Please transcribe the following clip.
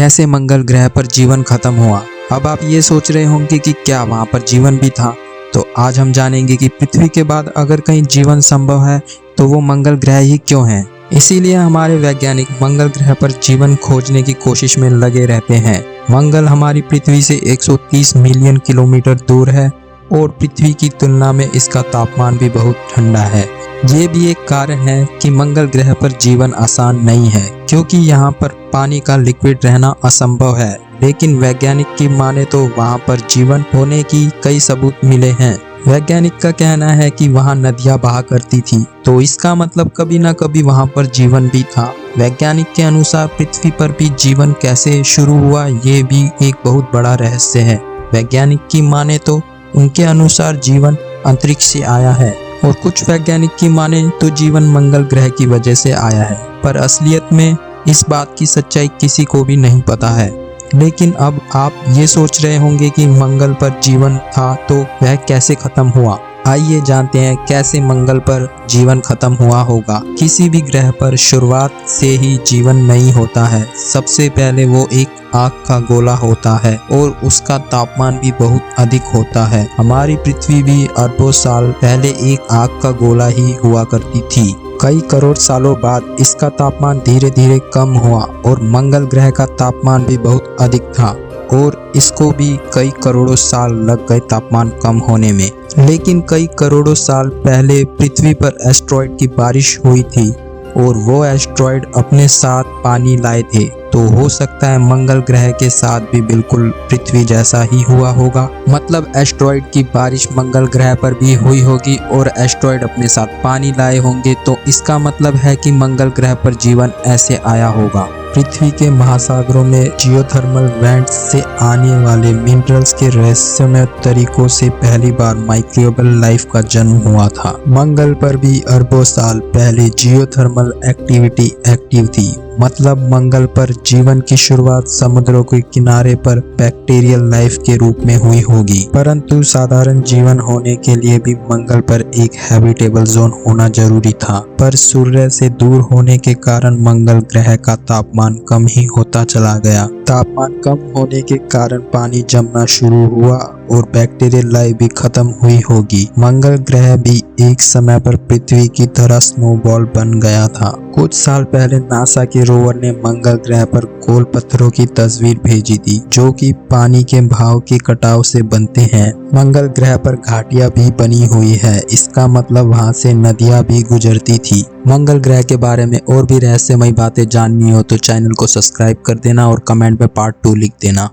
कैसे मंगल ग्रह पर जीवन खत्म हुआ। अब आप ये सोच रहे होंगे कि क्या वहाँ पर जीवन भी था। तो आज हम जानेंगे कि पृथ्वी के बाद अगर कहीं जीवन संभव है तो वो मंगल ग्रह ही क्यों है। इसीलिए हमारे वैज्ञानिक मंगल ग्रह पर जीवन खोजने की कोशिश में लगे रहते हैं। मंगल हमारी पृथ्वी से 130 मिलियन किलोमीटर दूर है और पृथ्वी की तुलना में इसका तापमान भी बहुत ठंडा है। ये भी एक कारण है कि मंगल ग्रह पर जीवन आसान नहीं है, क्योंकि यहाँ पर पानी का लिक्विड रहना असंभव है। लेकिन वैज्ञानिक की माने तो वहाँ पर जीवन होने की कई सबूत मिले हैं। वैज्ञानिक का कहना है कि वहाँ नदियाँ बहा करती थी, तो इसका मतलब कभी ना कभी वहाँ पर जीवन भी था। वैज्ञानिक के अनुसार पृथ्वी पर भी जीवन कैसे शुरू हुआ, ये भी एक बहुत बड़ा रहस्य है। वैज्ञानिक की माने तो उनके अनुसार जीवन अंतरिक्ष से आया है और कुछ वैज्ञानिक की माने तो जीवन मंगल ग्रह की वजह से आया है, पर असलियत में इस बात की सच्चाई किसी को भी नहीं पता है। लेकिन अब आप ये सोच रहे होंगे कि मंगल पर जीवन था तो वह कैसे खत्म हुआ। आइए जानते हैं कैसे मंगल पर जीवन खत्म हुआ होगा। किसी भी ग्रह पर शुरुआत से ही जीवन नहीं होता है। सबसे पहले वो एक आग का गोला होता है और उसका तापमान भी बहुत अधिक होता है। हमारी पृथ्वी भी अरबों साल पहले एक आग का गोला ही हुआ करती थी। कई करोड़ सालों बाद इसका तापमान धीरे धीरे कम हुआ और मंगल ग्रह का तापमान भी बहुत अधिक था और इसको भी कई करोड़ों साल लग गए तापमान कम होने में। लेकिन कई करोड़ों साल पहले पृथ्वी पर एस्ट्रॉइड की बारिश हुई थी और वो एस्ट्रॉइड अपने साथ पानी लाए थे, तो हो सकता है मंगल ग्रह के साथ भी बिल्कुल पृथ्वी जैसा ही हुआ होगा। मतलब एस्ट्रॉइड की बारिश मंगल ग्रह पर भी हुई होगी और एस्ट्रॉइड अपने साथ पानी लाए होंगे, तो इसका मतलब है कि मंगल ग्रह पर जीवन ऐसे आया होगा। पृथ्वी के महासागरों में जियोथर्मल वेंट्स से आने वाले मिनरल्स के रहस्यमय तरीकों से पहली बार माइक्रोबियल लाइफ का जन्म हुआ था। मंगल पर भी अरबों साल पहले जियोथर्मल एक्टिविटी एक्टिव थी। मतलब मंगल पर जीवन की शुरुआत समुद्रों के किनारे पर बैक्टीरियल लाइफ के रूप में हुई होगी। परंतु साधारण जीवन होने के लिए भी मंगल पर एक हैबिटेबल जोन होना जरूरी था। पर सूर्य से दूर होने के कारण मंगल ग्रह का तापमान कम ही होता चला गया। तापमान कम होने के कारण पानी जमना शुरू हुआ और बैक्टीरियल लाइफ भी खत्म हुई होगी। मंगल ग्रह भी एक समय पर पृथ्वी की तरह स्नोबॉल बन गया था। कुछ साल पहले नासा के रोवर ने मंगल ग्रह पर गोल पत्थरों की तस्वीर भेजी थी, जो कि पानी के बहाव के कटाव से बनते हैं। मंगल ग्रह पर घाटियां भी बनी हुई है, इसका मतलब वहां से नदियां भी गुजरती थी। मंगल ग्रह के बारे में और भी रहस्यमय बातें जाननी हो तो चैनल को सब्सक्राइब कर देना और कमेंट में पार्ट 2 लिख देना।